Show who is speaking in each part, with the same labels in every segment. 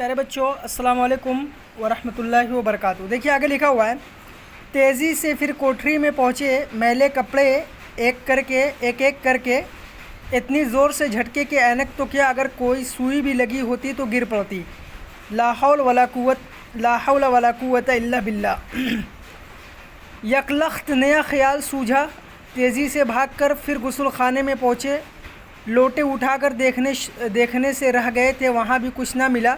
Speaker 1: پیارے بچوں السلام علیکم ورحمۃ اللہ وبرکاتہ۔ دیکھیے آگے لکھا ہوا ہے، تیزی سے پھر کوٹھری میں پہنچے، میلے کپڑے ایک ایک کر کے اتنی زور سے جھٹکے کہ اینک تو کیا اگر کوئی سوئی بھی لگی ہوتی تو گر پڑتی۔ لا حول ولا قوت الا باللہ۔ یکلخت نیا خیال سوجھا، تیزی سے بھاگ کر پھر غسل خانے میں پہنچے۔ لوٹے اٹھا کر دیکھنے سے رہ گئے تھے، وہاں بھی کچھ نہ ملا۔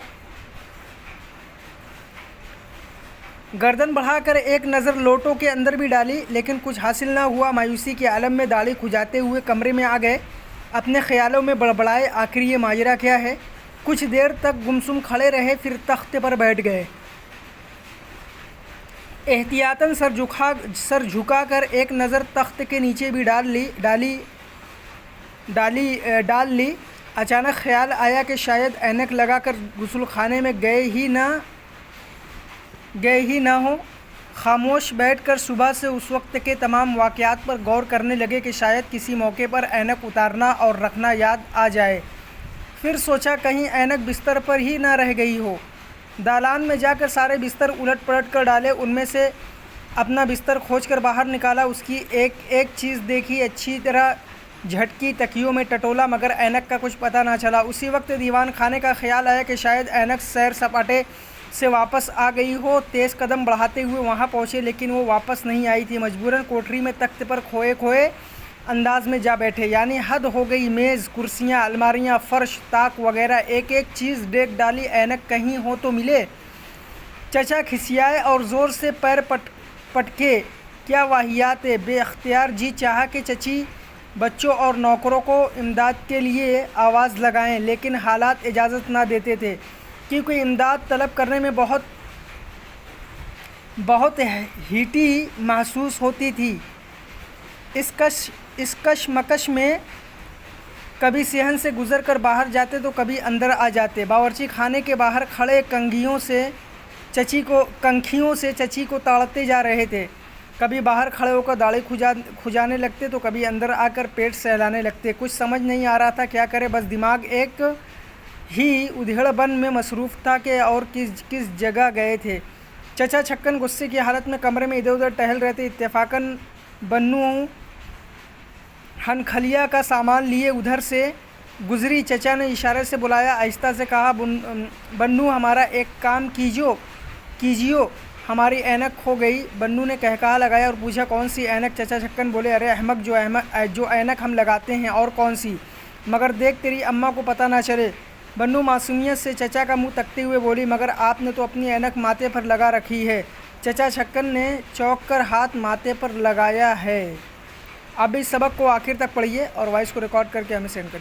Speaker 1: گردن بڑھا کر ایک نظر لوٹوں کے اندر بھی ڈالی، لیکن کچھ حاصل نہ ہوا۔ مایوسی کے عالم میں داڑھی کھجاتے ہوئے کمرے میں آ گئے، اپنے خیالوں میں بڑبڑائے، آخر یہ ماجرا کیا ہے؟ کچھ دیر تک گمسم کھڑے رہے، پھر تخت پر بیٹھ گئے۔ احتیاطاً سر جھکا کر ایک نظر تخت کے نیچے بھی ڈال لی۔ اچانک خیال آیا کہ شاید اینک لگا کر غسل خانے میں گئے ہی نہ ہوں۔ خاموش بیٹھ کر صبح سے اس وقت کے تمام واقعات پر غور کرنے لگے کہ شاید کسی موقع پر اینک اتارنا اور رکھنا یاد آ جائے۔ پھر سوچا کہیں اینک بستر پر ہی نہ رہ گئی ہو۔ دالان میں جا کر سارے بستر الٹ پلٹ کر ڈالے، ان میں سے اپنا بستر کھوج کر باہر نکالا، اس کی ایک چیز دیکھی، اچھی طرح جھٹکی، تکیوں میں ٹٹولا، مگر اینک کا کچھ پتہ نہ چلا۔ اسی وقت دیوان خانے کا خیال آیا کہ شاید اینک سیر سپاٹے سے واپس آ گئی ہو۔ تیز قدم بڑھاتے ہوئے وہاں پہنچے، لیکن وہ واپس نہیں آئی تھی۔ مجبوراً کوٹری میں تخت پر کھوئے انداز میں جا بیٹھے، یعنی حد ہو گئی۔ میز، کرسیاں، الماریاں، فرش، طاق وغیرہ ایک چیز دیکھ ڈالی، اینک کہیں ہو تو ملے۔ چچا کھسیائے اور زور سے پیر پٹکے۔ کیا واہیات ہے! بے اختیار جی چاہا کہ چچی بچوں اور نوکروں کو امداد کے لیے آواز لگائیں، لیکن حالات اجازت نہ دیتے تھے، کیونکہ امداد طلب کرنے میں بہت ہیٹی محسوس ہوتی تھی۔ اس کشمکش میں کبھی صحن سے گزر کر باہر جاتے تو کبھی اندر آ جاتے۔ باورچی خانے کے باہر کھڑے کنکھیوں سے چچی کو تاڑتے جا رہے تھے۔ کبھی باہر کھڑے ہو کر داڑھی کھجانے لگتے تو کبھی اندر آ کر پیٹ سہلانے لگتے۔ کچھ سمجھ نہیں آ رہا تھا کیا کرے، بس دماغ ایک ہی ادھیڑ بن میں مصروف تھا کہ اور کس جگہ گئے تھے۔ چچا چھکن غصے کی حالت میں کمرے میں ادھر ادھر ٹہل رہے تھے۔ اتفاقاً بنو ہنکھلیا کا سامان لیے ادھر سے گزری۔ چچا نے اشارے سے بلایا، آہستہ سے کہا، بنو ہمارا ایک کام کیجیو، ہماری اینک کھو گئی۔ بنو نے کہکہا لگایا اور پوچھا، کون سی اینک؟ چچا چھکن بولے، ارے احمق، جو اینک ہم لگاتے ہیں، اور کون سی؟ مگر دیکھ تیری اماں کو پتہ نہ چلے۔ بنو معصومیت سے چچا کا منہ تکتے ہوئے بولی، مگر آپ نے تو اپنی اینک ماتھے پر لگا رکھی ہے۔ چچا چھکن نے چونک کر ہاتھ ماتھے پر لگایا ہے۔ اب اس سبق کو آخر تک پڑھیے اور وائس کو ریکارڈ کر کے ہمیں سینڈ کریے۔